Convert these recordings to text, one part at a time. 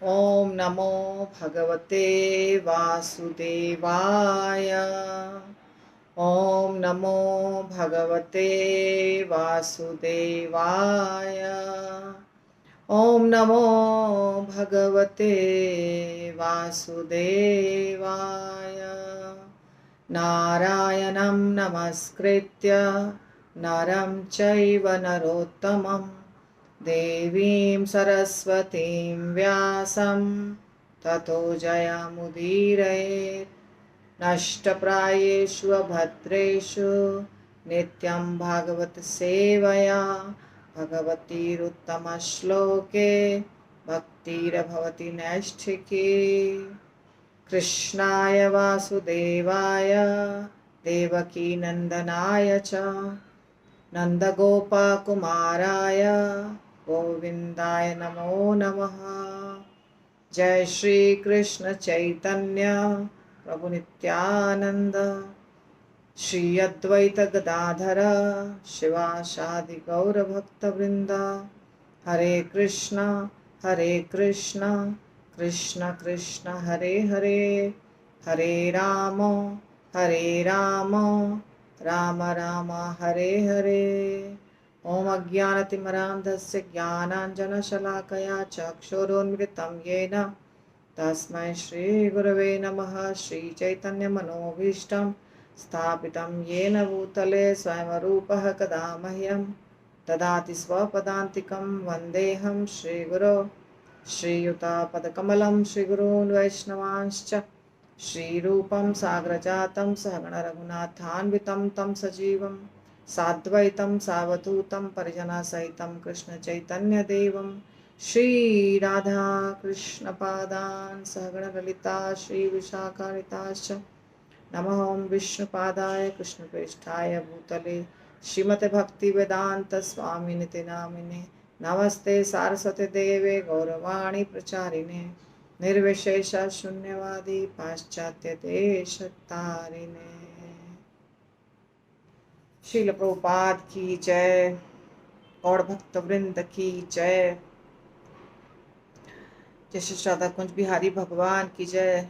ओम नमो भगवते वासुदेवाय। ओम नमो भगवते वासुदेवाय। ओम नमो भगवते वासुदेवाय। नारायणं नमस्कृत्य नरं चैव नरोत्तमं देवीं सरस्वतीं व्यासं ततो जयमुदीरयेत्। नष्टप्रायेषु भद्रेषु नित्यं भागवत सेवया भगवतीरुत्तमश्लोके भक्तिर्भवति नैष्ठिकी। कृष्णाय वासुदेवाय देवकीनन्दनाय च नन्दगोपकुमाराय गोविन्दाय नमो नमः। जय श्री कृष्ण चैतन्य प्रभु नित्यानंद श्री अद्वैत गदाधर शिवासादि गौर भक्त वृंद। हरे कृष्ण कृष्ण कृष्ण हरे हरे, हरे राम राम राम हरे हरे। ओम अज्ञानतिमिरान्धस्य ज्ञानाञ्जनशलाकया चक्षुरुन्मिलितं येन तस्मै श्रीगुरवे नमः। श्रीचैतन्यमनोभीष्टं स्थापितं येन भूतले स्वयं रूपः कदा मह्यं ददाति स्वपदान्तिकं वन्देऽहं श्रीगुरो श्रीयुतापदकमलं श्रीगुरून् वैष्णवांश्च श्रीरूपं साग्रजातं सहगण रघुनाथान्वितं तं सजीवं साद्वैतं सावधूतं परिजनसहितं कृष्णचैतन्यदेवं श्री राधा कृष्ण पादान् सहगण ललिता श्री विशाखान्विताश्च नमः। ओं विष्णुपादाय कृष्णप्रेष्ठाय भूतले श्रीमते भक्ति वेदांत स्वामिनिति नामिने नमस्ते सारस्वती देवे गौरवाणी प्रचारिणे निर्विशेष शून्यवादी पाश्चात्य देश तारिणे। श्रील प्रभुपाद की जय, गौड़ भक्त वृंद की जय, जय श्री राधा कुंज बिहारी भगवान की जय,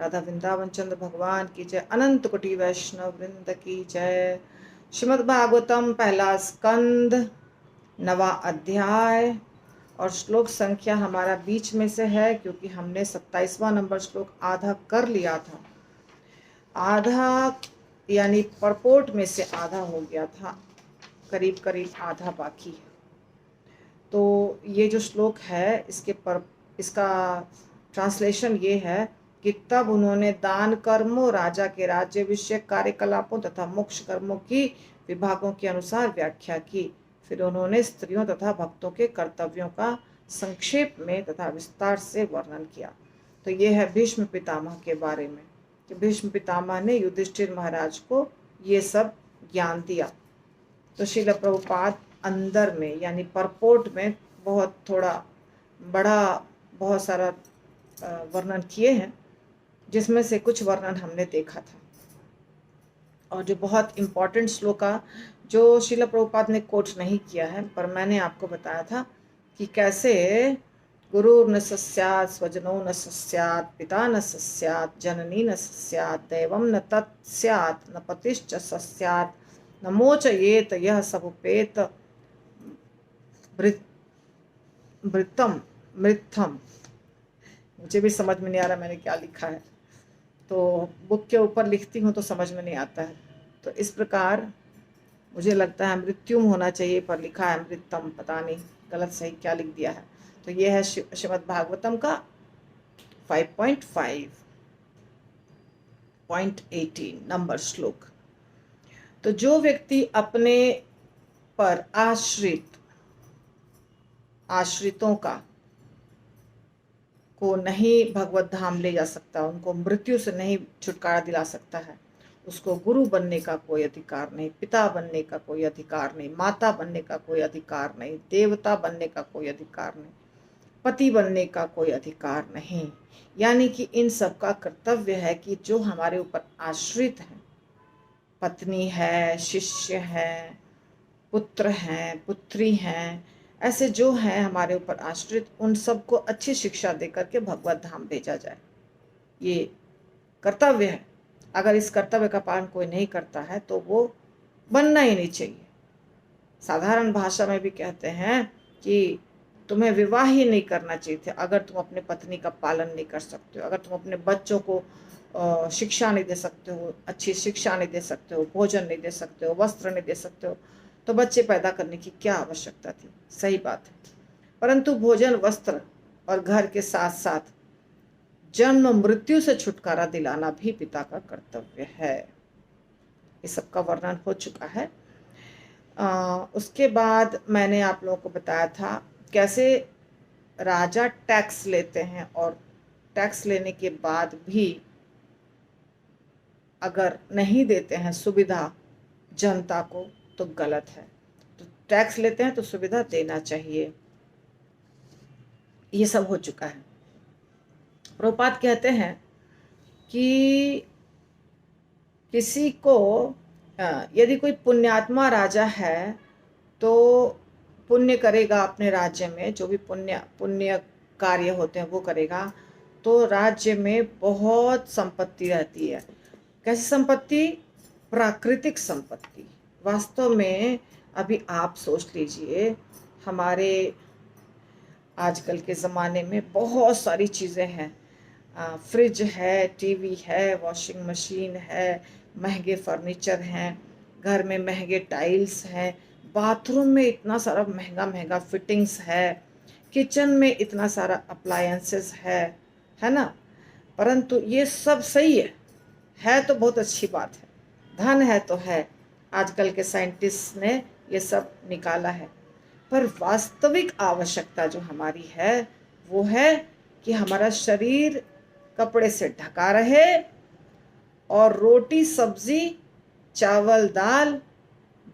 राधा वृंदावन चंद्र भगवान की जय, अनंत कोटि वैष्णव वृंद की जय। श्रीमद् भागवतम पहला स्कंद 9वां अध्याय और श्लोक संख्या हमारा बीच में से है क्योंकि हमने 27वां नंबर श्लोक आधा कर लिया था। आधा यानी परपोर्ट में से आधा हो गया था, करीब करीब आधा बाकी है। तो ये जो श्लोक है इसका ट्रांसलेशन ये है कि तब उन्होंने दान कर्मों, राजा के राज्य विषय कार्यकलापों तथा मोक्ष कर्मों की विभागों के अनुसार व्याख्या की। फिर उन्होंने स्त्रियों तथा भक्तों के कर्तव्यों का संक्षेप में तथा विस्तार से वर्णन किया। तो ये है भीष्म पितामह के बारे में कि भीष्म पितामह ने युधिष्ठिर महाराज को ये सब ज्ञान दिया। तो श्रील प्रभुपाद अंदर में यानी परपोर्ट में बहुत थोड़ा बड़ा बहुत सारा वर्णन किए हैं, जिसमें से कुछ वर्णन हमने देखा था। और जो बहुत इम्पोर्टेंट श्लोक का जो श्रील प्रभुपाद ने कोट नहीं किया है, पर मैंने आपको बताया था कि कैसे गुरु न सस्यात् स्वजनो न सस्यात् पिता न सस्यात् जननी न सस्यात् दैवं न तत्स्यात् न पतिश्च सस्यात् न मोचयेत यह समुपेत मृतम मृथम। मुझे भी समझ में नहीं आ रहा मैंने क्या लिखा है, तो बुक के ऊपर लिखती हूँ तो समझ में नहीं आता है। तो इस प्रकार मुझे लगता है मृत्युम होना चाहिए, पर लिखा है मृतम, पता नहीं गलत सही क्या लिख दिया है। तो ये है श्रीमद् भागवतम का 5.5.18 नंबर श्लोक। तो जो व्यक्ति अपने पर आश्रितों को नहीं भगवत धाम ले जा सकता, उनको मृत्यु से नहीं छुटकारा दिला सकता है, उसको गुरु बनने का कोई अधिकार नहीं, पिता बनने का कोई अधिकार नहीं, माता बनने का कोई अधिकार नहीं, देवता बनने का कोई अधिकार नहीं, पति बनने का कोई अधिकार नहीं। यानी कि इन सब का कर्तव्य है कि जो हमारे ऊपर आश्रित हैं, पत्नी है, शिष्य है, पुत्र हैं, पुत्री हैं, ऐसे जो हैं हमारे ऊपर आश्रित, उन सबको अच्छी शिक्षा देकर के भगवत धाम भेजा जाए। ये कर्तव्य है। अगर इस कर्तव्य का पालन कोई नहीं करता है तो वो बनना ही नहीं चाहिए। साधारण भाषा में भी कहते हैं कि तुम्हें विवाह ही नहीं करना चाहिए थे अगर तुम अपने पत्नी का पालन नहीं कर सकते हो, अगर तुम अपने बच्चों को शिक्षा नहीं दे सकते हो, अच्छी शिक्षा नहीं दे सकते हो, भोजन नहीं दे सकते हो, वस्त्र नहीं दे सकते हो, तो बच्चे पैदा करने की क्या आवश्यकता थी। सही बात है। परंतु भोजन, वस्त्र और घर के साथ साथ जन्म मृत्यु से छुटकारा दिलाना भी पिता का कर्तव्य है। इस सब का वर्णन हो चुका है। उसके बाद मैंने आप लोगों को बताया था कैसे राजा टैक्स लेते हैं और टैक्स लेने के बाद भी अगर नहीं देते हैं सुविधा जनता को तो गलत है। तो टैक्स लेते हैं तो सुविधा देना चाहिए। ये सब हो चुका है। प्रभुपाद कहते हैं कि किसी को यदि कोई पुण्यात्मा राजा है तो पुण्य करेगा अपने राज्य में, जो भी पुण्य कार्य होते हैं वो करेगा, तो राज्य में बहुत संपत्ति रहती है। कैसी संपत्ति? प्राकृतिक संपत्ति। वास्तव में अभी आप सोच लीजिए, हमारे आजकल के ज़माने में बहुत सारी चीज़ें हैं। फ्रिज है, टीवी है, वॉशिंग मशीन है, महंगे फर्नीचर हैं, घर में महंगे टाइल्स हैं, बाथरूम में इतना सारा महंगा महंगा फिटिंग्स है, किचन में इतना सारा अप्लायंसेस है ना। परंतु ये सब सही है तो बहुत अच्छी बात है। धन है तो है, आजकल के साइंटिस्ट ने ये सब निकाला है। पर वास्तविक आवश्यकता जो हमारी है वो है कि हमारा शरीर कपड़े से ढका रहे और रोटी सब्जी, चावल दाल,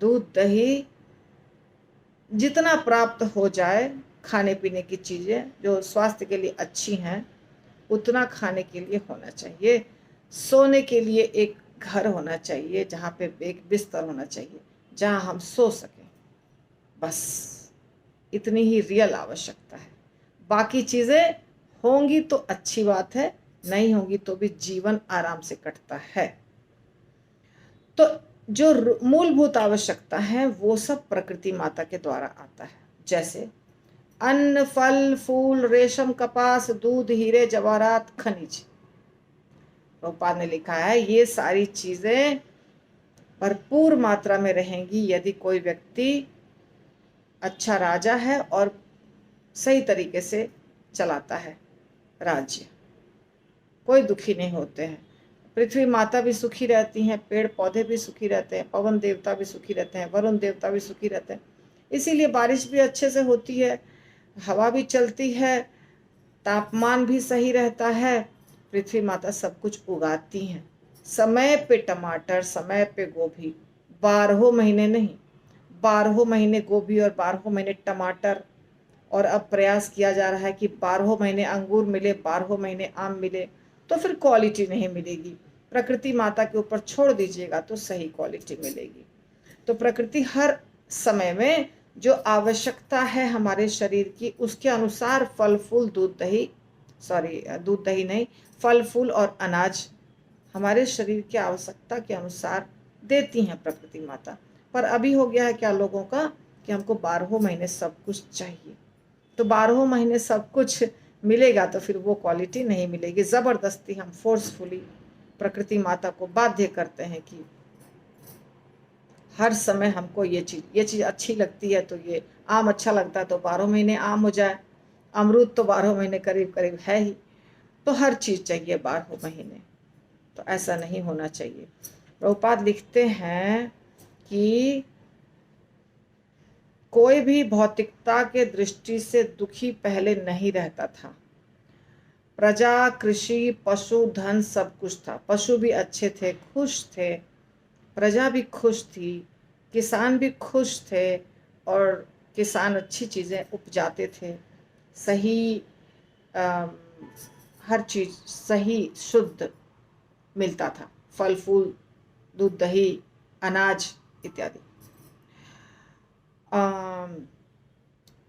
दूध दही जितना प्राप्त हो जाए, खाने पीने की चीज़ें जो स्वास्थ्य के लिए अच्छी हैं उतना खाने के लिए होना चाहिए। सोने के लिए एक घर होना चाहिए, जहाँ पे एक बिस्तर होना चाहिए जहाँ हम सो सकें। बस इतनी ही रियल आवश्यकता है। बाकी चीज़ें होंगी तो अच्छी बात है, नहीं होंगी तो भी जीवन आराम से कटता है। तो जो मूलभूत आवश्यकता है वो सब प्रकृति माता के द्वारा आता है, जैसे अन्न, फल, फूल, रेशम, कपास, दूध, हीरे, जवाहरात, खनिज। प्रभुपाद ने लिखा है ये सारी चीजें भरपूर मात्रा में रहेंगी यदि कोई व्यक्ति अच्छा राजा है और सही तरीके से चलाता है राज्य। कोई दुखी नहीं होते हैं। पृथ्वी माता भी सुखी रहती हैं, पेड़ पौधे भी सुखी रहते हैं, पवन देवता भी सुखी रहते हैं, वरुण देवता भी सुखी रहते हैं। इसीलिए बारिश भी अच्छे से होती है, हवा भी चलती है, तापमान भी सही रहता है। पृथ्वी माता सब कुछ उगाती हैं। समय पे टमाटर, समय पे गोभी, 12 महीने नहीं, 12 महीने गोभी और 12 महीने टमाटर। और अब प्रयास किया जा रहा है कि 12 महीने अंगूर मिले, 12 महीने आम मिले, तो फिर क्वालिटी नहीं मिलेगी। प्रकृति माता के ऊपर छोड़ दीजिएगा तो सही क्वालिटी मिलेगी। तो प्रकृति हर समय में जो आवश्यकता है हमारे शरीर की उसके अनुसार फल फूल, दूध दही नहीं, फल फूल और अनाज हमारे शरीर की आवश्यकता के अनुसार देती हैं प्रकृति माता। पर अभी हो गया है क्या लोगों का कि हमको 12 महीने सब कुछ चाहिए। तो 12 महीने सब कुछ मिलेगा तो फिर वो क्वालिटी नहीं मिलेगी। ज़बरदस्ती हम फोर्सफुली प्रकृति माता को बाध्य करते हैं कि हर समय हमको ये चीज़ अच्छी लगती है, तो ये आम अच्छा लगता है तो 12 महीने आम हो जाए, अमरूद तो 12 महीने करीब करीब है ही, तो हर चीज़ चाहिए 12 महीने। तो ऐसा नहीं होना चाहिए। प्रभुपाद लिखते हैं कि कोई भी भौतिकता के दृष्टि से दुखी पहले नहीं रहता था। प्रजा, कृषि, पशु, धन सब कुछ था। पशु भी अच्छे थे, खुश थे, प्रजा भी खुश थी, किसान भी खुश थे और किसान अच्छी चीज़ें उपजाते थे। सही हर चीज़ सही शुद्ध मिलता था, फल फूल, दूध दही, अनाज इत्यादि।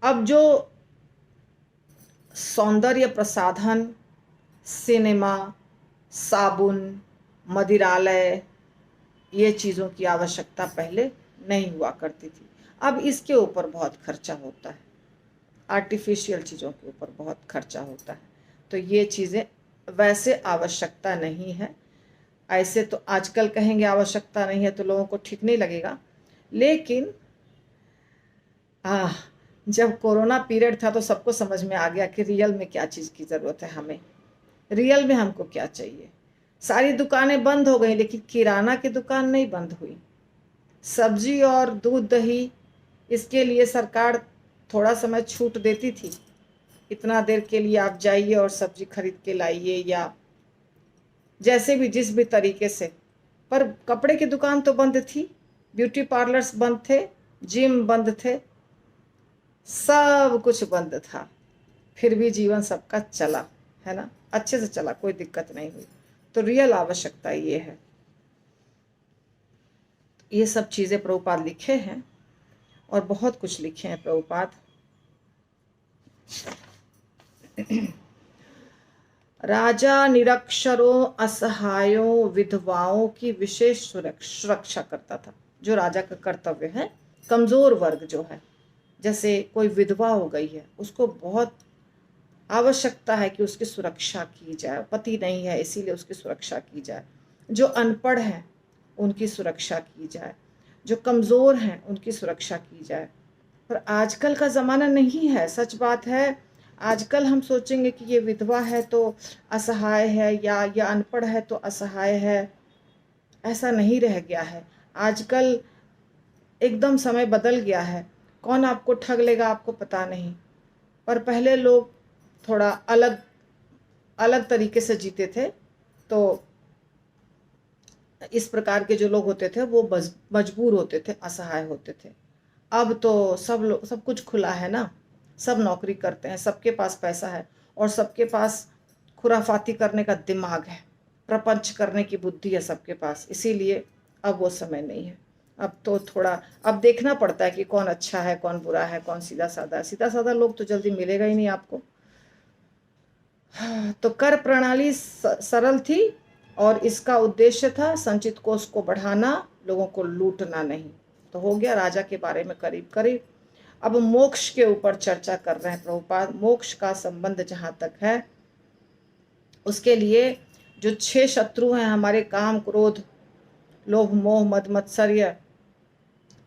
अब जो सौंदर्य प्रसाधन, सिनेमा, साबुन, मदिरालय, ये चीज़ों की आवश्यकता पहले नहीं हुआ करती थी। अब इसके ऊपर बहुत खर्चा होता है, आर्टिफिशियल चीज़ों के ऊपर बहुत खर्चा होता है। तो ये चीज़ें वैसे आवश्यकता नहीं है। ऐसे तो आजकल कहेंगे आवश्यकता नहीं है तो लोगों को ठीक नहीं लगेगा, लेकिन जब कोरोना पीरियड था तो सबको समझ में आ गया कि रियल में क्या चीज़ की ज़रूरत है, हमें रियल में हमको क्या चाहिए। सारी दुकानें बंद हो गई, लेकिन किराना की दुकान नहीं बंद हुई। सब्जी और दूध दही, इसके लिए सरकार थोड़ा समय छूट देती थी, इतना देर के लिए आप जाइए और सब्जी खरीद के लाइए, या जैसे भी जिस भी तरीके से। पर कपड़े की दुकान तो बंद थी, ब्यूटी पार्लर्स बंद थे, जिम बंद थे, सब कुछ बंद था, फिर भी जीवन सबका चला, है ना, अच्छे से चला, कोई दिक्कत नहीं हुई। तो रियल आवश्यकता ये है। ये सब चीज़ें प्रभुपाद लिखे हैं, और बहुत कुछ लिखे हैं प्रभुपाद। राजा निरक्षरों, असहायों, विधवाओं की विशेष सुरक्षा करता था। जो राजा का कर्तव्य है, कमजोर वर्ग जो है, जैसे कोई विधवा हो गई है, उसको बहुत आवश्यकता है कि उसकी सुरक्षा की जाए, पति नहीं है इसीलिए उसकी सुरक्षा की जाए। जो अनपढ़ हैं उनकी सुरक्षा की जाए, जो कमज़ोर हैं उनकी सुरक्षा की जाए। पर आजकल का ज़माना नहीं है, सच बात है। आजकल हम सोचेंगे कि ये विधवा है तो असहाय है, या अनपढ़ है तो असहाय है, ऐसा नहीं रह गया है। आजकल एकदम समय बदल गया है, कौन आपको ठग लेगा आपको पता नहीं। पर पहले लोग थोड़ा अलग अलग तरीके से जीते थे, तो इस प्रकार के जो लोग होते थे वो मजबूर होते थे, असहाय होते थे। अब तो सब कुछ खुला है ना, सब नौकरी करते हैं, सबके पास पैसा है, और सबके पास खुराफाती करने का दिमाग है, प्रपंच करने की बुद्धि है सबके पास, इसीलिए अब वो समय नहीं है। अब तो थोड़ा अब देखना पड़ता है कि कौन अच्छा है, कौन बुरा है, कौन सीधा साधा है। सीधा साधा लोग तो जल्दी मिलेगा ही नहीं आपको। तो कर प्रणाली सरल थी, और इसका उद्देश्य था संचित कोष को बढ़ाना, लोगों को लूटना नहीं। तो हो गया राजा के बारे में करीब करीब। अब मोक्ष के ऊपर चर्चा कर रहे हैं प्रभुपाद। मोक्ष का संबंध जहाँ तक है, उसके लिए जो 6 शत्रु हैं हमारे, काम, क्रोध, लोभ, मोह, मद, मत्सर्य,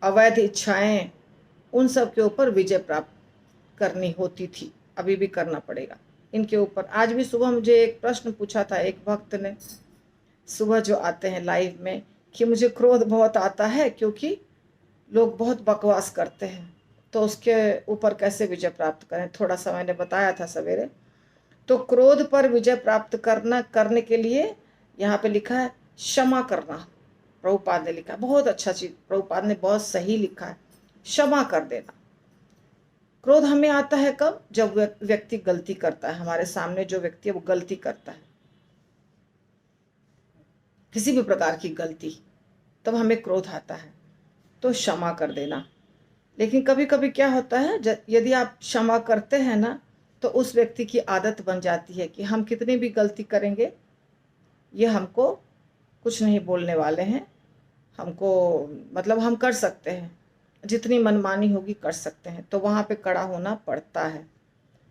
अवैध इच्छाएं, उन सब के ऊपर विजय प्राप्त करनी होती थी, अभी भी करना पड़ेगा इनके ऊपर। आज भी सुबह मुझे एक प्रश्न पूछा था एक भक्त ने, सुबह जो आते हैं लाइव में, कि मुझे क्रोध बहुत आता है क्योंकि लोग बहुत बकवास करते हैं, तो उसके ऊपर कैसे विजय प्राप्त करें। थोड़ा सा मैंने बताया था सवेरे। तो क्रोध पर विजय प्राप्त करने के लिए यहाँ पे लिखा है क्षमा करना। प्रभुपाद ने लिखा, बहुत अच्छा चीज प्रभुपाद ने बहुत सही लिखा है, क्षमा कर देना। क्रोध हमें आता है कब, जब व्यक्ति गलती करता है, हमारे सामने जो व्यक्ति है वो गलती करता है, किसी भी प्रकार की गलती, तब हमें क्रोध आता है। तो क्षमा कर देना। लेकिन कभी कभी क्या होता है, यदि आप क्षमा करते हैं ना, तो उस व्यक्ति की आदत बन जाती है कि हम कितनी भी गलती करेंगे, ये हमको कुछ नहीं बोलने वाले हैं, हमको मतलब हम कर सकते हैं, जितनी मनमानी होगी कर सकते हैं। तो वहाँ पे कड़ा होना पड़ता है,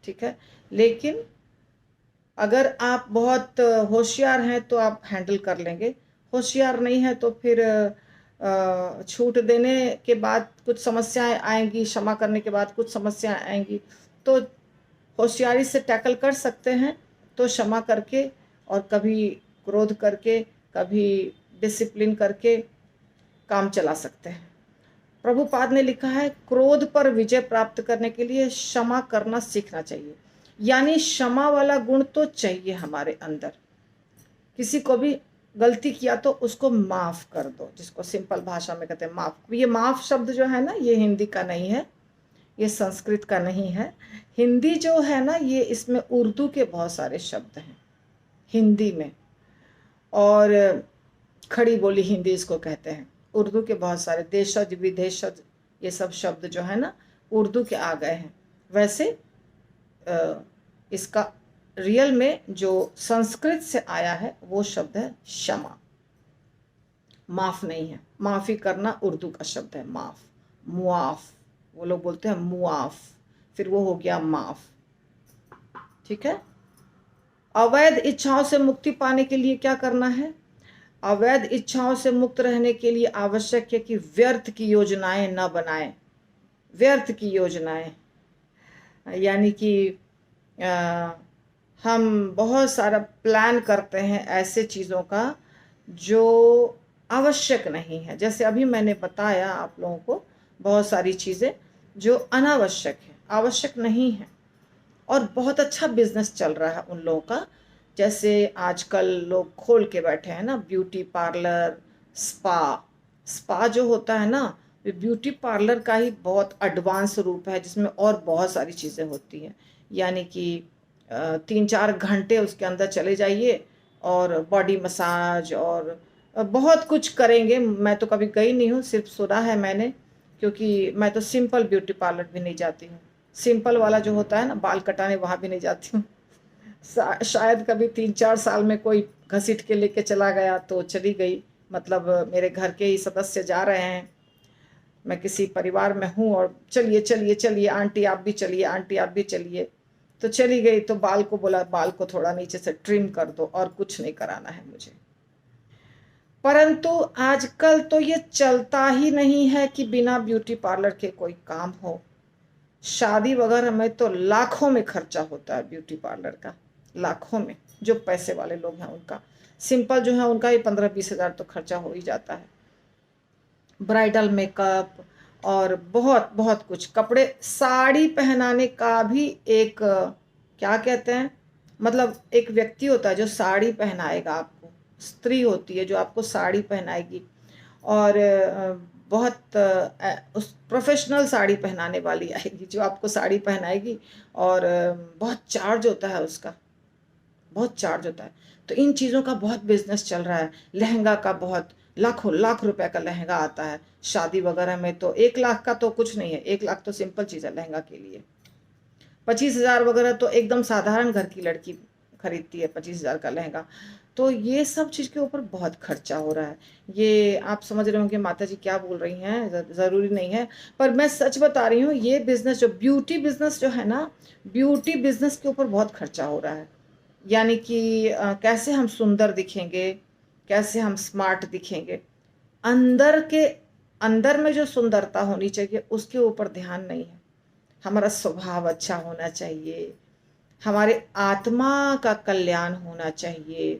ठीक है। लेकिन अगर आप बहुत होशियार हैं तो आप हैंडल कर लेंगे, होशियार नहीं है तो फिर छूट देने के बाद कुछ समस्याएं आएंगी, क्षमा करने के बाद कुछ समस्याएं आएंगी, तो होशियारी से टैकल कर सकते हैं। तो क्षमा करके, और कभी क्रोध करके, कभी डिसिप्लिन करके काम चला सकते हैं। प्रभुपाद ने लिखा है, क्रोध पर विजय प्राप्त करने के लिए क्षमा करना सीखना चाहिए। यानी क्षमा वाला गुण तो चाहिए हमारे अंदर। किसी को भी गलती किया तो उसको माफ कर दो, जिसको सिंपल भाषा में कहते हैं माफ। ये माफ शब्द जो है ना, ये हिंदी का नहीं है, ये संस्कृत का नहीं है। हिंदी जो है ना, ये इसमें उर्दू के बहुत सारे शब्द हैं हिंदी में, और खड़ी बोली हिंदी इसको कहते हैं। उर्दू के बहुत सारे देशज, विदेशज, ये सब शब्द जो है ना उर्दू के आ गए हैं। वैसे इसका रियल में जो संस्कृत से आया है वो शब्द है क्षमा। माफ नहीं है, माफी करना उर्दू का शब्द है माफ, मुआफ, वो लोग बोलते हैं मुआफ, फिर वो हो गया माफ। ठीक है। अवैध इच्छाओं से मुक्ति पाने के लिए क्या करना है? अवैध इच्छाओं से मुक्त रहने के लिए आवश्यक है कि व्यर्थ की योजनाएं न बनाएं। व्यर्थ की योजनाएं यानी कि हम बहुत सारा प्लान करते हैं ऐसे चीज़ों का जो आवश्यक नहीं है। जैसे अभी मैंने बताया आप लोगों को बहुत सारी चीज़ें जो अनावश्यक है, आवश्यक नहीं है, और बहुत अच्छा बिजनेस चल रहा है उन लोगों का। जैसे आजकल लोग खोल के बैठे हैं ना, ब्यूटी पार्लर, स्पा। स्पा जो होता है ना, ये ब्यूटी पार्लर का ही बहुत एडवांस रूप है, जिसमें और बहुत सारी चीज़ें होती हैं। यानी कि 3-4 घंटे उसके अंदर चले जाइए और बॉडी मसाज और बहुत कुछ करेंगे। मैं तो कभी गई नहीं हूँ, सिर्फ सुना है मैंने, क्योंकि मैं तो सिंपल ब्यूटी पार्लर भी नहीं जाती हूँ। सिंपल वाला जो होता है ना, बाल कटाने, वहाँ भी नहीं जाती हूँ। शायद कभी 3-4 साल में कोई घसीट के लेके चला गया तो चली गई, मतलब मेरे घर के ही सदस्य जा रहे हैं, मैं किसी परिवार में हूँ और चलिए चलिए चलिए आंटी आप भी चलिए, आंटी आप भी चलिए, तो चली गई। तो बाल को बोला, बाल को थोड़ा नीचे से ट्रिम कर दो, और कुछ नहीं कराना है मुझे। परंतु आजकल तो ये चलता ही नहीं है कि बिना ब्यूटी पार्लर के कोई काम हो। शादी वगैरह में तो लाखों में खर्चा होता है ब्यूटी पार्लर का, लाखों में। जो पैसे वाले लोग हैं उनका, सिंपल जो है उनका ही 15-20 हज़ार तो खर्चा हो ही जाता है। ब्राइडल मेकअप और बहुत बहुत कुछ, कपड़े, साड़ी पहनाने का भी एक क्या कहते हैं, मतलब एक व्यक्ति होता है जो साड़ी पहनाएगा आपको, स्त्री होती है जो आपको साड़ी पहनाएगी, और बहुत उस प्रोफेशनल साड़ी पहनाने वाली आएगी जो आपको साड़ी पहनाएगी, और बहुत चार्ज होता है उसका, बहुत चार्ज होता है। तो इन चीज़ों का बहुत बिजनेस चल रहा है। लहंगा का बहुत लाखों लाख रुपए का लहंगा आता है शादी वगैरह में, तो 1 लाख का तो कुछ नहीं है, 1 लाख तो सिंपल चीज़ है लहंगा के लिए। 25 हज़ार वगैरह तो एकदम साधारण घर की लड़की खरीदती है, 25 हज़ार का लहंगा। तो ये सब चीज़ के ऊपर बहुत खर्चा हो रहा है। ये आप समझ रहे होंगे माता जी क्या बोल रही हैं, ज़रूरी नहीं है, पर मैं सच बता रही हूँ। ये बिजनेस जो ब्यूटी बिजनेस जो है ना, ब्यूटी बिजनेस के ऊपर बहुत खर्चा हो रहा है। यानी कि कैसे हम सुंदर दिखेंगे, कैसे हम स्मार्ट दिखेंगे, अंदर के अंदर में जो सुंदरता होनी चाहिए उसके ऊपर ध्यान नहीं है। हमारा स्वभाव अच्छा होना चाहिए, हमारे आत्मा का कल्याण होना चाहिए,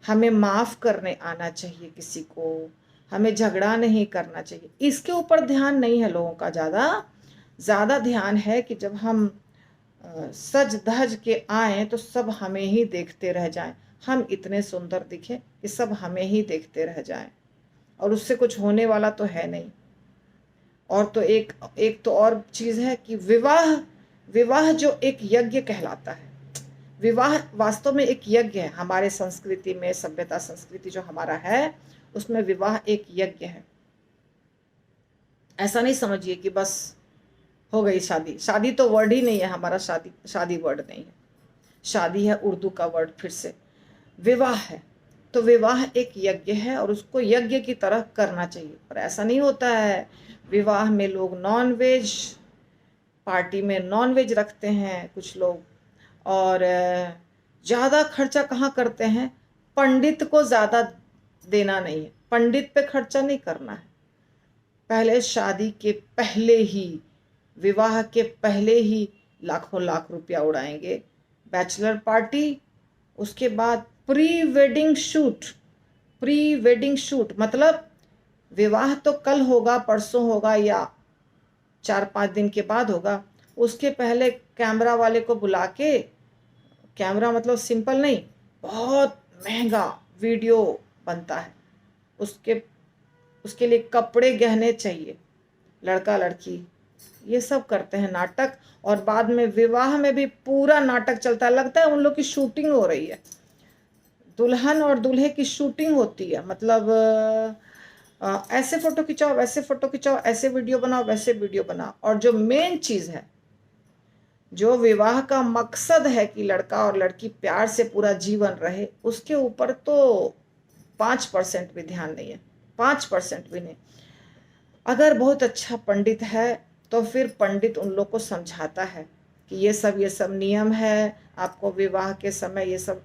हमें माफ़ करने आना चाहिए किसी को, हमें झगड़ा नहीं करना चाहिए। इसके ऊपर ध्यान नहीं है लोगों का। ज़्यादा ध्यान है कि जब हम सज धज के आए तो सब हमें ही देखते रह जाएं, हम इतने सुंदर दिखें कि सब हमें ही देखते रह जाएं, और उससे कुछ होने वाला तो है नहीं। और तो एक एक तो और चीज़ है कि विवाह विवाह जो एक यज्ञ कहलाता है, विवाह वास्तव में एक यज्ञ है। हमारे संस्कृति में, सभ्यता संस्कृति जो हमारा है, उसमें विवाह एक यज्ञ है। ऐसा नहीं समझिए कि बस हो गई शादी। शादी तो वर्ड ही नहीं है हमारा, शादी वर्ड नहीं है। शादी है उर्दू का वर्ड, फिर से विवाह है। तो विवाह एक यज्ञ है और उसको यज्ञ की तरह करना चाहिए। पर ऐसा नहीं होता है। विवाह में लोग नॉन वेज, पार्टी में नॉन वेज रखते हैं कुछ लोग, और ज़्यादा खर्चा कहाँ करते हैं, पंडित को ज़्यादा देना नहीं है, पंडित पे खर्चा नहीं करना है। पहले शादी के पहले ही, विवाह के पहले ही लाखों लाख रुपया उड़ाएंगे, बैचलर पार्टी, उसके बाद pre wedding shoot. Pre wedding shoot मतलब विवाह तो कल होगा, परसों होगा, या 4-5 दिन के बाद होगा, उसके पहले कैमरा वाले को बुला के, कैमरा मतलब सिंपल नहीं, बहुत महंगा वीडियो बनता है, उसके उसके लिए कपड़े गहने चाहिए, लड़का लड़की ये सब करते हैं नाटक, और बाद में विवाह में भी पूरा नाटक चलता है। लगता है उन लोग की शूटिंग हो रही है, दुल्हन और दूल्हे की शूटिंग होती है। मतलब ऐसे फोटो खिंचाओ, वैसे फोटो खिंचाओ, ऐसे वीडियो बनाओ, वैसे वीडियो बनाओ। और जो मेन चीज़ है, जो विवाह का मकसद है कि लड़का और लड़की प्यार से पूरा जीवन रहे, उसके ऊपर तो 5% भी ध्यान नहीं है, 5% भी नहीं। अगर बहुत अच्छा पंडित है तो फिर पंडित उन लोग को समझाता है कि ये सब नियम है, आपको विवाह के समय ये सब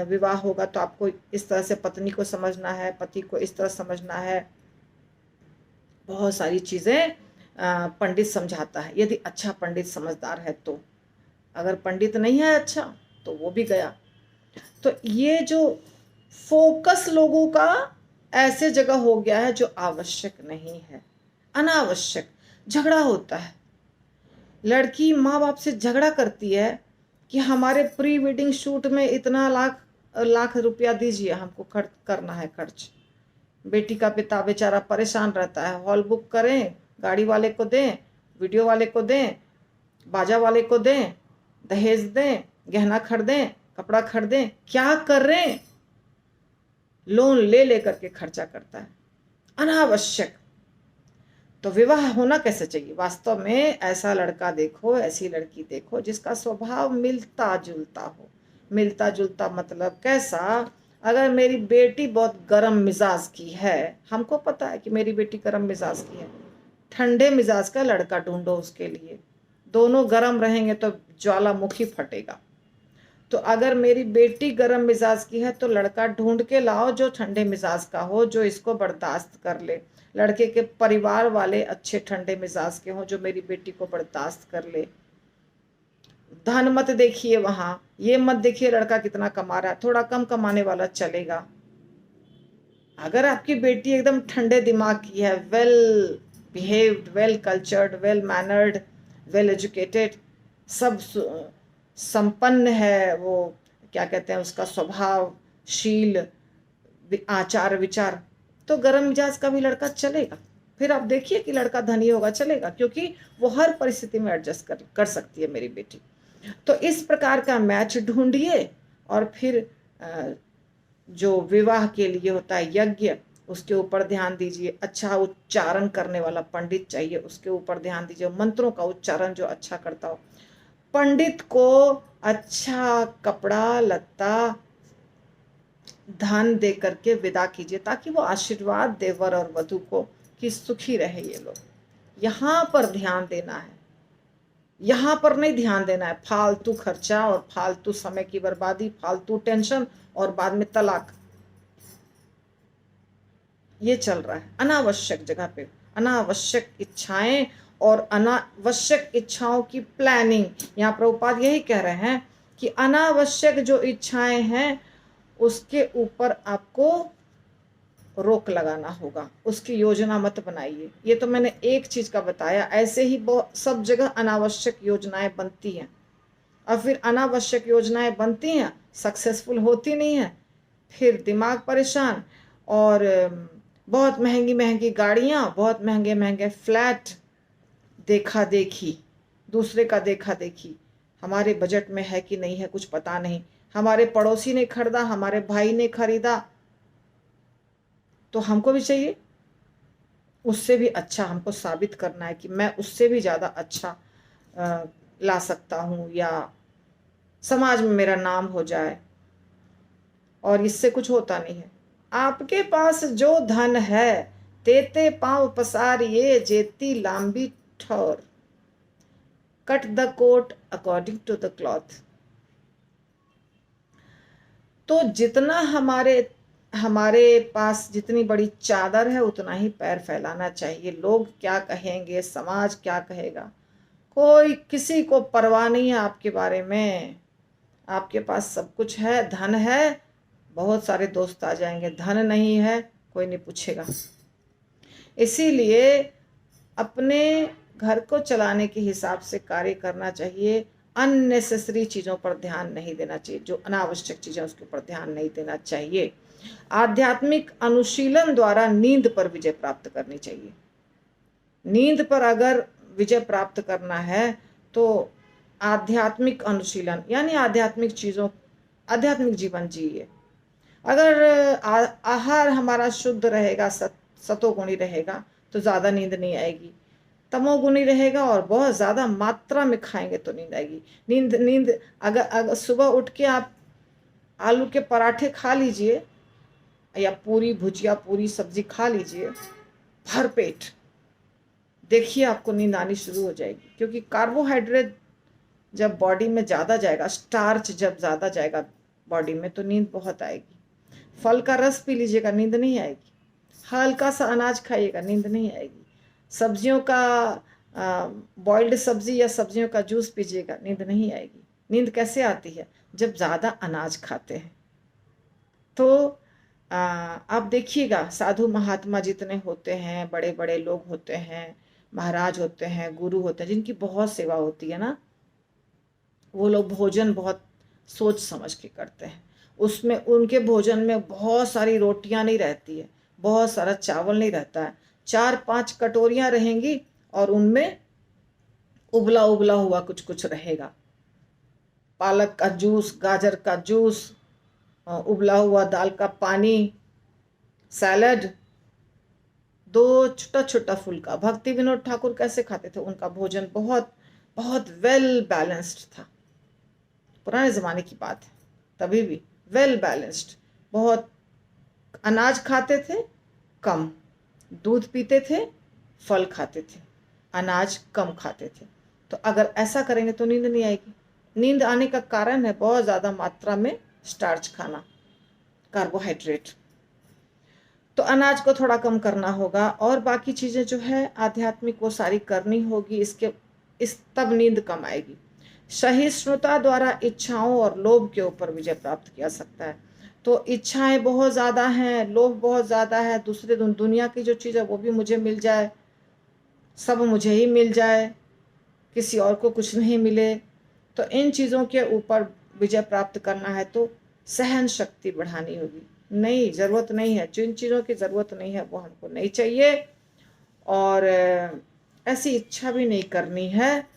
विवाह होगा तो आपको इस तरह से पत्नी को समझना है, पति को इस तरह समझना है। बहुत सारी चीज़ें पंडित समझाता है, यदि अच्छा पंडित समझदार है तो। अगर पंडित नहीं है अच्छा तो वो भी गया। तो ये जो फोकस लोगों का ऐसे जगह हो गया है जो आवश्यक नहीं है, अनावश्यक झगड़ा होता है। लड़की माँ बाप से झगड़ा करती है कि हमारे प्री वेडिंग शूट में इतना लाख रुपया दीजिए, हमको खर्च करना है खर्च। बेटी का पिता बेचारा परेशान रहता है, हॉल बुक करें, गाड़ी वाले को दें, वीडियो वाले को दें, बाजा वाले को दें, दहेज दें, गहना खरीदें, कपड़ा खरीदें, क्या कर रहे हैं, लोन ले लेकर के खर्चा करता है अनावश्यक। तो विवाह होना कैसे चाहिए? वास्तव में ऐसा लड़का देखो, ऐसी लड़की देखो जिसका स्वभाव मिलता जुलता हो। मिलता जुलता मतलब कैसा? अगर मेरी बेटी बहुत गर्म मिजाज की है, हमको पता है कि मेरी बेटी गर्म मिजाज की है, ठंडे मिजाज का लड़का ढूंढो उसके लिए। दोनों गर्म रहेंगे तो ज्वालामुखी फटेगा। तो अगर मेरी बेटी गर्म मिजाज की है तो लड़का ढूंढ के लाओ जो ठंडे मिजाज का हो, जो इसको बर्दाश्त कर ले। लड़के के परिवार वाले अच्छे ठंडे मिजाज के हों जो मेरी बेटी को बर्दाश्त कर ले। धन मत देखिए वहां, ये मत देखिए लड़का कितना कमा रहा है, थोड़ा कम कमाने वाला चलेगा। अगर आपकी बेटी एकदम ठंडे दिमाग की है, well behaved, well cultured, well mannered, well educated, सब संपन्न है, वो क्या कहते हैं उसका स्वभावशील, आचार विचार, तो गर्म मिजाज का भी लड़का चलेगा। फिर आप देखिए कि लड़का धनी होगा, चलेगा, क्योंकि वो हर परिस्थिति में एडजस्ट कर सकती है मेरी बेटी। तो इस प्रकार का मैच ढूंढिए और फिर जो विवाह के लिए होता है यज्ञ, उसके ऊपर ध्यान दीजिए। अच्छा उच्चारण करने वाला पंडित चाहिए, उसके ऊपर ध्यान दीजिए। मंत्रों का उच्चारण जो अच्छा करता हो। पंडित को अच्छा कपड़ा लत्ता धन दे करके विदा कीजिए ताकि वो आशीर्वाद दे वर और वधू को कि सुखी रहे ये लोग। यहाँ पर ध्यान देना है, यहाँ पर नहीं ध्यान देना है फालतू खर्चा और फालतू समय की बर्बादी, फालतू टेंशन और बाद में तलाक। ये चल रहा है अनावश्यक जगह पे, अनावश्यक इच्छाएं और अनावश्यक इच्छाओं की प्लानिंग। यहाँ प्रभुपाद यही कह रहे हैं कि अनावश्यक जो इच्छाएं हैं उसके ऊपर आपको रोक लगाना होगा, उसकी योजना मत बनाइए। ये तो मैंने एक चीज का बताया, ऐसे ही बहुत सब जगह अनावश्यक योजनाएं बनती हैं और फिर अनावश्यक योजनाएं बनती हैं, सक्सेसफुल होती नहीं है, फिर दिमाग परेशान और बहुत महंगी महंगी गाड़ियां, बहुत महंगे महंगे फ्लैट, देखा देखी, दूसरे का देखा देखी, हमारे बजट में है कि नहीं है कुछ पता नहीं। हमारे पड़ोसी ने खरीदा, हमारे भाई ने खरीदा, तो हमको भी चाहिए। उससे भी अच्छा हमको साबित करना है कि मैं उससे भी ज़्यादा अच्छा ला सकता हूँ, या समाज में मेरा नाम हो जाए। और इससे कुछ होता नहीं है। आपके पास जो धन है, तेते पांव पसारिए जेती लांबी ठौर, cut the coat according to the cloth. तो जितना हमारे पास जितनी बड़ी चादर है उतना ही पैर फैलाना चाहिए। लोग क्या कहेंगे, समाज क्या कहेगा, कोई किसी को परवाह नहीं है आपके बारे में। आपके पास सब कुछ है, धन है, बहुत सारे दोस्त आ जाएंगे। धन नहीं है, कोई नहीं पूछेगा। इसीलिए अपने घर को चलाने के हिसाब से कार्य करना चाहिए। अननेसेसरी चीज़ों पर ध्यान नहीं देना चाहिए, जो अनावश्यक चीज़ें उसके ऊपर ध्यान नहीं देना चाहिए। आध्यात्मिक अनुशीलन द्वारा नींद पर विजय प्राप्त करनी चाहिए। नींद पर अगर विजय प्राप्त करना है तो आध्यात्मिक अनुशीलन यानी आध्यात्मिक चीज़ों, आध्यात्मिक जीवन जिए। अगर आहार हमारा शुद्ध रहेगा, सतोगुणी रहेगा, तो ज़्यादा नींद नहीं आएगी। तमोगुणी रहेगा और बहुत ज़्यादा मात्रा में खाएंगे तो नींद आएगी। नींद नींद अगर सुबह उठ के आप आलू के पराठे खा लीजिए या पूरी भुजिया पूरी सब्जी खा लीजिए भर पेट, देखिए आपको नींद आनी शुरू हो जाएगी। क्योंकि कार्बोहाइड्रेट जब बॉडी में ज़्यादा जाएगा, स्टार्च जब ज़्यादा जाएगा बॉडी में, तो नींद बहुत आएगी। फल का रस पी लीजिएगा, नींद नहीं आएगी। हल्का सा अनाज खाइएगा, नींद नहीं आएगी। सब्जियों का बॉइल्ड सब्जी या सब्जियों का जूस पीजिएगा, नींद नहीं आएगी। नींद कैसे आती है? जब ज़्यादा अनाज खाते हैं। तो आप देखिएगा साधु महात्मा जितने होते हैं, बड़े बड़े लोग होते हैं, महाराज होते हैं, गुरु होते हैं, जिनकी बहुत सेवा होती है ना, वो लोग भोजन बहुत सोच समझ के करते हैं। उसमें उनके भोजन में बहुत सारी रोटियां नहीं रहती है, बहुत सारा चावल नहीं रहता है, 4-5 कटोरियां रहेंगी और उनमें उबला उबला हुआ कुछ कुछ रहेगा। पालक का जूस, गाजर का जूस, उबला हुआ दाल का पानी, सैलड, 2 छोटा छोटा फुल्का। भक्ति विनोद ठाकुर कैसे खाते थे? उनका भोजन बहुत बहुत वेल बैलेंस्ड था। पुराने ज़माने की बात है, तभी भी वेल बैलेंस्ड। बहुत अनाज खाते थे कम, दूध पीते थे, फल खाते थे, अनाज कम खाते थे। तो अगर ऐसा करेंगे तो नींद नहीं आएगी। नींद आने का कारण है बहुत ज़्यादा मात्रा में स्टार्च खाना, कार्बोहाइड्रेट। तो अनाज को थोड़ा कम करना होगा और बाकी चीज़ें जो है आध्यात्मिक वो सारी करनी होगी। तब नींद कम आएगी। सहिष्णुता द्वारा इच्छाओं और लोभ के ऊपर विजय प्राप्त किया सकता है। तो इच्छाएं बहुत ज़्यादा हैं, लोभ बहुत ज़्यादा है, दूसरे दुनिया की जो चीज़ है वो भी मुझे मिल जाए, सब मुझे ही मिल जाए, किसी और को कुछ नहीं मिले। तो इन चीज़ों के ऊपर विजय प्राप्त करना है तो सहन शक्ति बढ़ानी होगी। नहीं, ज़रूरत नहीं है, जिन चीज़ों की ज़रूरत नहीं है वो हमको नहीं चाहिए और ऐसी इच्छा भी नहीं करनी है।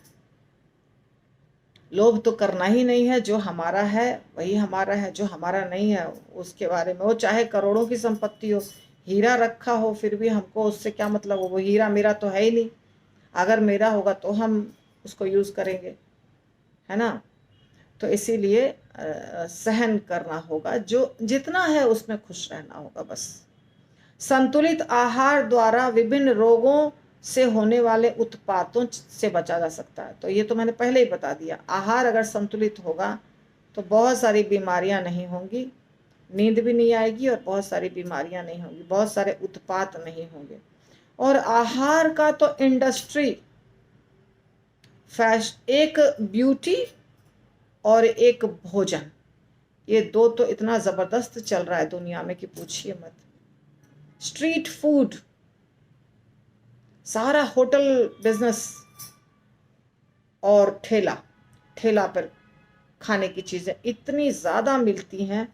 लोभ तो करना ही नहीं है। जो हमारा है वही हमारा है, जो हमारा नहीं है उसके बारे में, वो चाहे करोड़ों की संपत्ति हो, हीरा रखा हो, फिर भी हमको उससे क्या मतलब हो? वो हीरा मेरा तो है ही नहीं। अगर मेरा होगा तो हम उसको यूज़ करेंगे, है ना। तो इसीलिए सहन करना होगा, जो जितना है उसमें खुश रहना होगा बस। संतुलित आहार द्वारा विभिन्न रोगों से होने वाले उत्पातों से बचा जा सकता है। तो ये तो मैंने पहले ही बता दिया। आहार अगर संतुलित होगा तो बहुत सारी बीमारियां नहीं होंगी, नींद भी नहीं आएगी और बहुत सारी बीमारियां नहीं होंगी, बहुत सारे उत्पात नहीं होंगे। और आहार का तो इंडस्ट्री, एक ब्यूटी और एक भोजन, ये दो तो इतना ज़बरदस्त चल रहा है दुनिया में कि पूछिए मत। स्ट्रीट फूड, सारा होटल बिजनेस और ठेला पर खाने की चीज़ें इतनी ज़्यादा मिलती हैं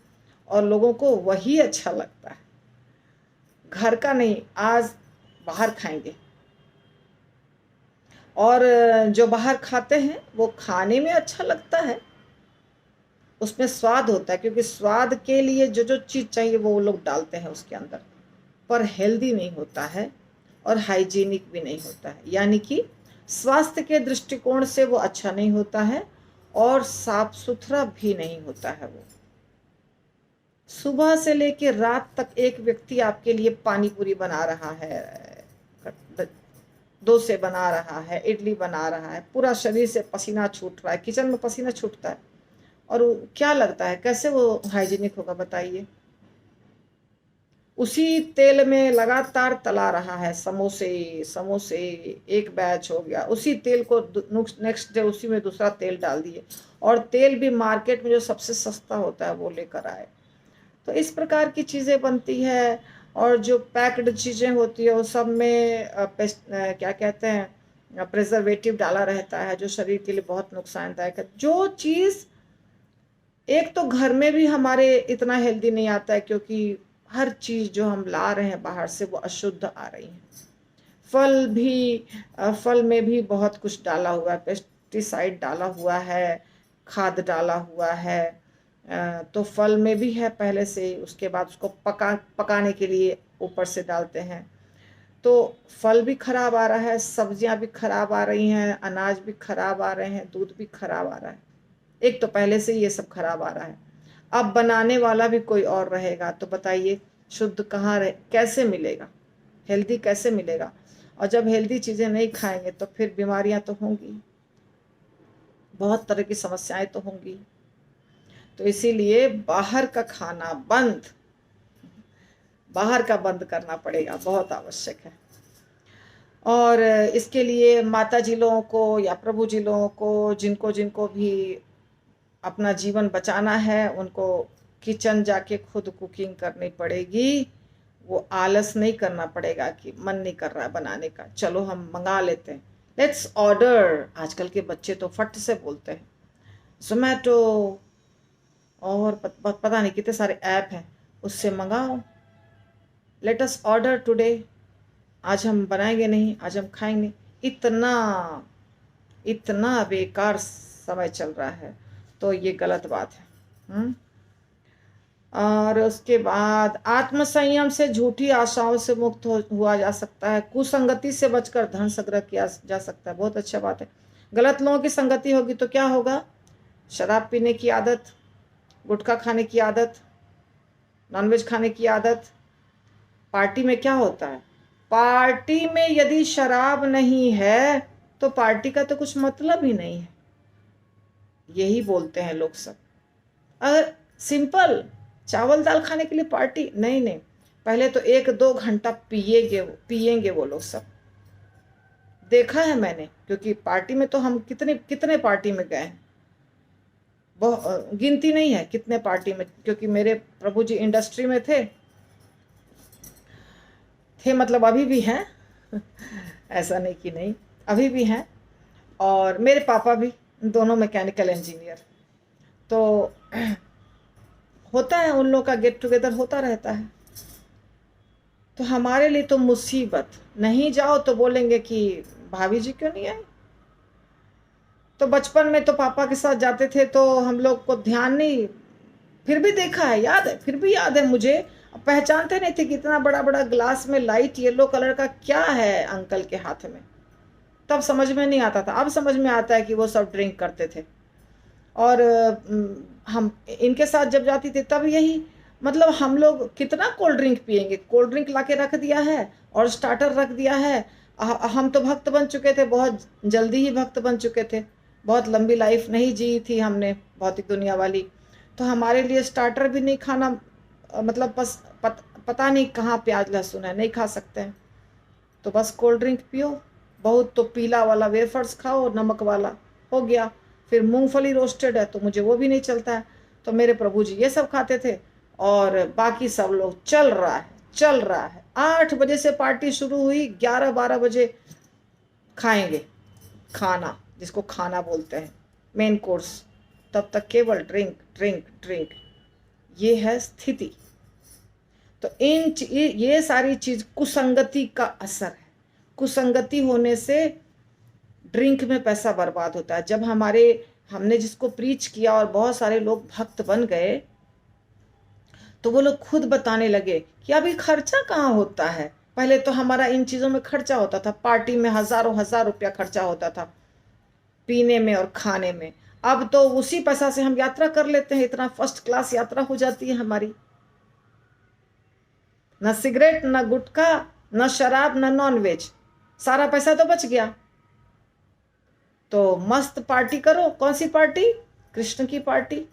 और लोगों को वही अच्छा लगता है, घर का नहीं। आज बाहर खाएंगे और जो बाहर खाते हैं वो खाने में अच्छा लगता है, उसमें स्वाद होता है, क्योंकि स्वाद के लिए जो जो चीज़ चाहिए वो लोग डालते हैं उसके अंदर, पर हेल्दी नहीं होता है और हाइजीनिक भी नहीं होता है। यानी कि स्वास्थ्य के दृष्टिकोण से वो अच्छा नहीं होता है और साफ सुथरा भी नहीं होता है। वो सुबह से लेकर रात तक एक व्यक्ति आपके लिए पानी पूरी बना रहा है, डोसे बना रहा है, इडली बना रहा है, पूरा शरीर से पसीना छूट रहा है, किचन में पसीना छूटता है, और क्या लगता है कैसे वो हाइजीनिक होगा बताइए? उसी तेल में लगातार तला रहा है, समोसे एक बैच हो गया, उसी तेल को नेक्स्ट डे उसी में दूसरा तेल डाल दिए, और तेल भी मार्केट में जो सबसे सस्ता होता है वो लेकर आए। तो इस प्रकार की चीज़ें बनती है। और जो पैक्ड चीज़ें होती है वो सब में क्या कहते हैं, प्रिजर्वेटिव डाला रहता है, जो शरीर के लिए बहुत नुकसानदायक है। जो चीज़ एक तो घर में भी हमारे इतना हेल्दी नहीं आता है, क्योंकि हर चीज़ जो हम ला रहे हैं बाहर से वो अशुद्ध आ रही है। फल में भी बहुत कुछ डाला हुआ है, पेस्टिसाइड डाला हुआ है, खाद डाला हुआ है। तो फल में भी है पहले से, उसके बाद उसको पकाने के लिए ऊपर से डालते हैं। तो फल भी खराब आ रहा है, सब्जियां भी खराब आ रही हैं, अनाज भी खराब आ रहे हैं, दूध भी खराब आ रहा है। एक तो पहले से ही ये सब खराब आ रहा है, अब बनाने वाला भी कोई और रहेगा, तो बताइए शुद्ध कहाँ रहे, कैसे मिलेगा, हेल्दी कैसे मिलेगा। और जब हेल्दी चीज़ें नहीं खाएंगे तो फिर बीमारियां तो होंगी, बहुत तरह की समस्याएं तो होंगी। तो इसीलिए बाहर का खाना बंद, बाहर का बंद करना पड़ेगा, बहुत आवश्यक है। और इसके लिए माता जी लोगों को या प्रभु जी लोगों को, जिनको जिनको भी अपना जीवन बचाना है, उनको किचन जाके खुद कुकिंग करनी पड़ेगी। वो आलस नहीं करना पड़ेगा कि मन नहीं कर रहा है बनाने का, चलो हम मंगा लेते हैं, लेट्स ऑर्डर। आजकल के बच्चे तो फट से बोलते हैं जोमेटो और पता नहीं कितने सारे ऐप हैं, उससे मंगाओ, लेट अस ऑर्डर टुडे, आज हम बनाएंगे नहीं, आज हम खाएंगे नहीं। इतना इतना बेकार समय चल रहा है, तो ये गलत बात है। और उसके बाद आत्मसंयम से झूठी आशाओं से मुक्त हुआ जा सकता है, कुसंगति से बचकर धन संग्रह किया जा सकता है। बहुत अच्छा बात है। गलत लोगों की संगति होगी तो क्या होगा? शराब पीने की आदत, गुटखा खाने की आदत, नॉनवेज खाने की आदत। पार्टी में क्या होता है? पार्टी में यदि शराब नहीं है तो पार्टी का तो कुछ मतलब ही नहीं है, यही बोलते हैं लोग सब। अगर सिंपल चावल दाल खाने के लिए पार्टी नहीं, नहीं, पहले तो 1-2 घंटा पिएंगे वो लोग सब। देखा है मैंने, क्योंकि पार्टी में तो हम कितने पार्टी में गए हैं, बहुत गिनती नहीं है कितने पार्टी में, क्योंकि मेरे प्रभु जी इंडस्ट्री में थे मतलब अभी भी हैं ऐसा नहीं कि नहीं, अभी भी हैं। और मेरे पापा भी दोनों मैकेनिकल इंजीनियर, तो होता है उन लोग का गेट टुगेदर होता रहता है। तो हमारे लिए तो मुसीबत, नहीं जाओ तो बोलेंगे कि भाभी जी क्यों नहीं आए। तो बचपन में तो पापा के साथ जाते थे तो हम लोग को ध्यान नहीं, फिर भी देखा है, याद है, फिर भी याद है मुझे। पहचानते नहीं थे कि इतना बड़ा बड़ा ग्लास में लाइट येलो कलर का क्या है अंकल के हाथ में, तब समझ में नहीं आता था। अब समझ में आता है कि वो सब ड्रिंक करते थे। और हम इनके साथ जब जाती थी तब यही, मतलब हम लोग कितना कोल्ड ड्रिंक पिएंगे, कोल्ड ड्रिंक ला के रख दिया है और स्टार्टर रख दिया है। हम तो भक्त बन चुके थे, बहुत जल्दी ही भक्त बन चुके थे, बहुत लंबी लाइफ नहीं जी थी हमने भौतिक दुनिया वाली। तो हमारे लिए स्टार्टर भी नहीं खाना, मतलब पता नहीं कहाँ प्याज लहसुन है, नहीं खा सकते हैं। तो बस कोल्ड ड्रिंक पियो, बहुत तो पीला वाला वेफर्स खाओ, नमक वाला हो गया। फिर मूंगफली रोस्टेड है तो मुझे वो भी नहीं चलता है, तो मेरे प्रभु जी ये सब खाते थे और बाकी सब लोग चल रहा है चल रहा है। 8 बजे से पार्टी शुरू हुई, 11-12 बजे खाएंगे खाना, जिसको खाना बोलते हैं, मेन कोर्स, तब तक केवल ड्रिंक ड्रिंक ड्रिंक। ये है स्थिति। तो ये सारी चीज कुसंगति का असर है। कुसंगति होने से ड्रिंक में पैसा बर्बाद होता है। जब हमने जिसको प्रीच किया और बहुत सारे लोग भक्त बन गए, तो वो लोग खुद बताने लगे कि अभी खर्चा कहाँ होता है। पहले तो हमारा इन चीजों में खर्चा होता था, पार्टी में हजारों हजार रुपया खर्चा होता था, पीने में और खाने में। अब तो उसी पैसा से हम यात्रा कर लेते हैं, इतना फर्स्ट क्लास यात्रा हो जाती है हमारी। न सिगरेट, न गुटखा, न शराब, न नॉनवेज, सारा पैसा तो बच गया। तो मस्त पार्टी करो। कौन सी पार्टी? कृष्ण की पार्टी।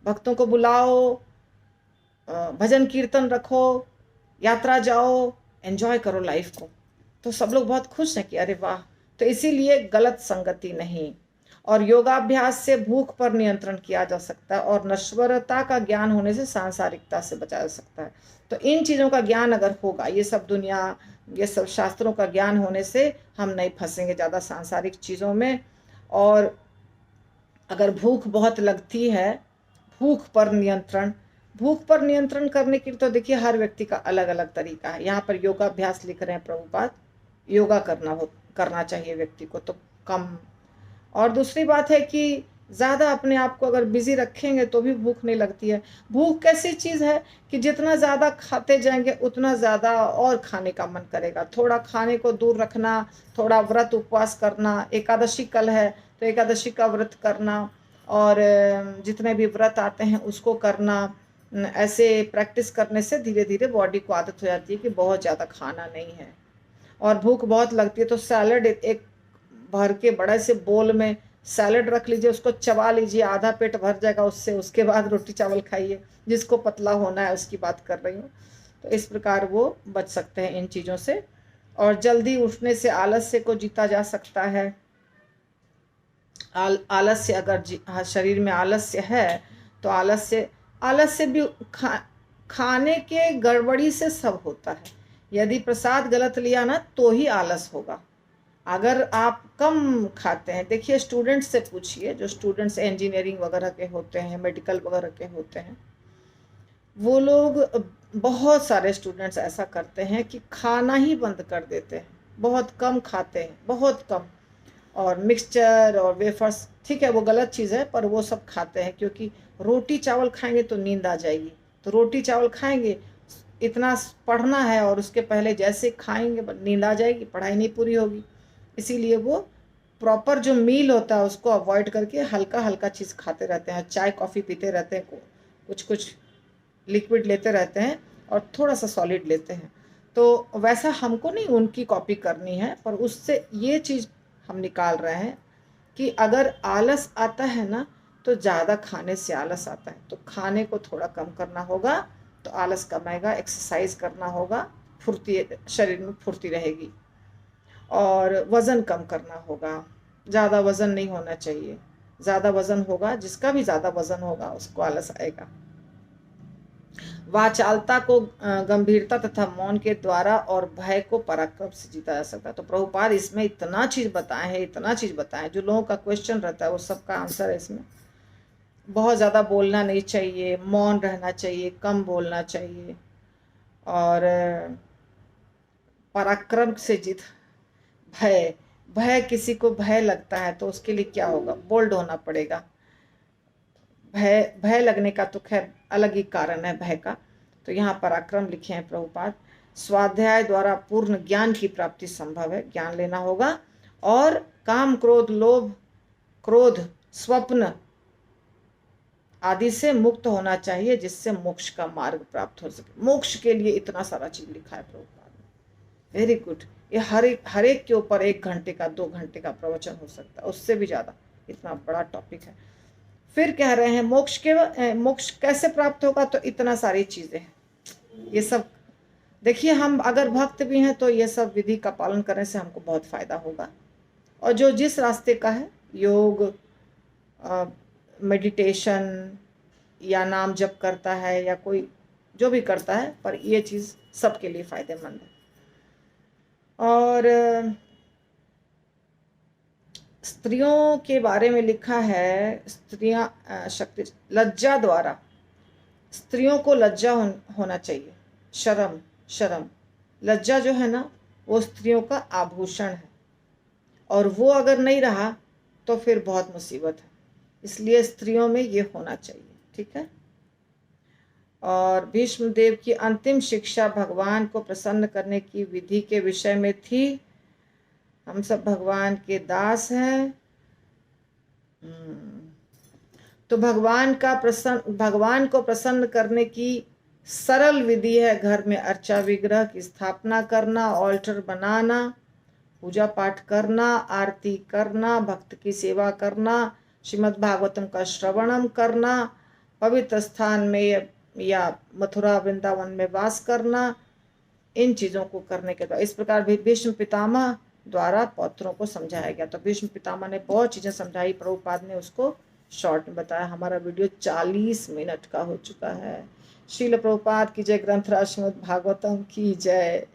भक्तों को बुलाओ, भजन कीर्तन रखो, यात्रा जाओ, एंजॉय करो लाइफ को। तो सब लोग बहुत खुश हैं कि अरे वाह। तो इसीलिए गलत संगति नहीं। और योगाभ्यास से भूख पर नियंत्रण किया जा सकता है और नश्वरता का ज्ञान होने से सांसारिकता से बचा जा सकता है। तो इन चीज़ों का ज्ञान अगर होगा, ये सब दुनिया, ये सब शास्त्रों का ज्ञान होने से हम नहीं फंसेंगे ज़्यादा सांसारिक चीज़ों में। और अगर भूख बहुत लगती है, भूख पर नियंत्रण करने के लिए तो देखिए हर व्यक्ति का अलग अलग तरीका है। यहाँ पर योगाभ्यास लिख रहे हैं प्रभुपाद, योगा करना चाहिए व्यक्ति को तो कम। और दूसरी बात है कि ज़्यादा अपने आप को अगर बिजी रखेंगे तो भी भूख नहीं लगती है। भूख कैसी चीज़ है कि जितना ज़्यादा खाते जाएंगे उतना ज़्यादा और खाने का मन करेगा। थोड़ा खाने को दूर रखना, थोड़ा व्रत उपवास करना, एकादशी कल है तो एकादशी का व्रत करना, और जितने भी व्रत आते हैं उसको करना। ऐसे प्रैक्टिस करने से धीरे धीरे बॉडी को आदत हो जाती है कि बहुत ज़्यादा खाना नहीं है। और भूख बहुत लगती है तो सैलड एक भर के बड़े से बोल में सैलड रख लीजिए, उसको चबा लीजिए, आधा पेट भर जाएगा उससे। उसके बाद रोटी चावल खाइए, जिसको पतला होना है उसकी बात कर रही हूँ। तो इस प्रकार वो बच सकते हैं इन चीज़ों से। और जल्दी उठने से आलस्य को जीता जा सकता है। आलस्य अगर शरीर में आलस्य है तो आलस्य भी खाने के गड़बड़ी से सब होता है। यदि प्रसाद गलत लिया ना तो ही आलस होगा। अगर आप कम खाते हैं, देखिए स्टूडेंट्स से पूछिए, जो स्टूडेंट्स इंजीनियरिंग वगैरह के होते हैं, मेडिकल वगैरह के होते हैं, वो लोग, बहुत सारे स्टूडेंट्स ऐसा करते हैं कि खाना ही बंद कर देते हैं, बहुत कम खाते हैं, बहुत कम। और मिक्सचर और वेफर्स, ठीक है वो गलत चीज़ है, पर वो सब खाते हैं क्योंकि रोटी चावल खाएंगे तो नींद आ जाएगी। तो रोटी चावल खाएंगे, इतना पढ़ना है और उसके पहले जैसे खाएंगे नींद आ जाएगी, पढ़ाई नहीं पूरी होगी। इसीलिए वो प्रॉपर जो मील होता है उसको अवॉइड करके हल्का हल्का चीज़ खाते रहते हैं, चाय कॉफ़ी पीते रहते हैं, कुछ कुछ लिक्विड लेते रहते हैं और थोड़ा सा सॉलिड लेते हैं। तो वैसा हमको नहीं उनकी कॉपी करनी है, पर उससे ये चीज़ हम निकाल रहे हैं कि अगर आलस आता है ना तो ज़्यादा खाने से आलस आता है, तो खाने को थोड़ा कम करना होगा तो आलस कम आएगा। एक्सरसाइज करना होगा, फुर्ती, शरीर में फुर्ती रहेगी। और वज़न कम करना होगा, ज़्यादा वज़न नहीं होना चाहिए। ज़्यादा वज़न होगा, जिसका भी ज़्यादा वज़न होगा उसको आलस आएगा। वाचालता को गंभीरता तथा मौन के द्वारा और भय को पराक्रम से जीता जा सकता है। तो प्रभुपाद इसमें इतना चीज़ बताए हैं, इतना चीज़ बताए, जो लोगों का क्वेश्चन रहता है वो सबका आंसर है इसमें। बहुत ज़्यादा बोलना नहीं चाहिए, मौन रहना चाहिए, कम बोलना चाहिए, और पराक्रम से जीत। भय, भय किसी को भय लगता है तो उसके लिए क्या होगा, बोल्ड होना पड़ेगा। भय, भय लगने का तो खैर अलग ही कारण है भय का। तो यहाँ पराक्रम लिखे हैं प्रभुपाद। स्वाध्याय द्वारा पूर्ण ज्ञान की प्राप्ति संभव है, ज्ञान लेना होगा। और काम क्रोध लोभ क्रोध स्वप्न आदि से मुक्त होना चाहिए, जिससे मोक्ष का मार्ग प्राप्त हो सके। मोक्ष के लिए इतना सारा चीज लिखा है प्रभुपाद ने, वेरी गुड। ये हर एक के ऊपर 1 घंटे का 2 घंटे का प्रवचन हो सकता है, उससे भी ज्यादा, इतना बड़ा टॉपिक है। फिर कह रहे हैं मोक्ष कैसे प्राप्त होगा, तो इतना सारी चीजें हैं ये सब। देखिए हम अगर भक्त भी हैं तो ये सब विधि का पालन करने से हमको बहुत फायदा होगा। और जो जिस रास्ते का है, योग, मेडिटेशन या नाम जप करता है या कोई जो भी करता है, पर ये चीज़ सबके लिए फायदेमंद है। और स्त्रियों के बारे में लिखा है, स्त्रियां शक्ति, लज्जा द्वारा, स्त्रियों को लज्जा होना चाहिए। शर्म, लज्जा जो है ना वो स्त्रियों का आभूषण है, और वो अगर नहीं रहा तो फिर बहुत मुसीबत है। इसलिए स्त्रियों में ये होना चाहिए, ठीक है। और भीष्म देव की अंतिम शिक्षा भगवान को प्रसन्न करने की विधि के विषय में थी। हम सब भगवान के दास हैं। तो भगवान को प्रसन्न करने की सरल विधि है घर में अर्चा विग्रह की स्थापना करना, ऑल्टर बनाना, पूजा पाठ करना, आरती करना, भक्त की सेवा करना, श्रीमद् भागवतम का श्रवणम करना, पवित्र स्थान में या मथुरा वृंदावन में वास करना। इन चीज़ों को करने के बाद इस प्रकार भी भीष्म पितामह द्वारा पौत्रों को समझाया गया। तो भीष्म पितामह ने बहुत चीज़ें समझाई, प्रभुपाद ने उसको शॉर्ट में बताया। हमारा वीडियो 40 मिनट का हो चुका है। श्रील प्रभुपाद की जय, ग्रंथराज श्रीमद् भागवतम की जय।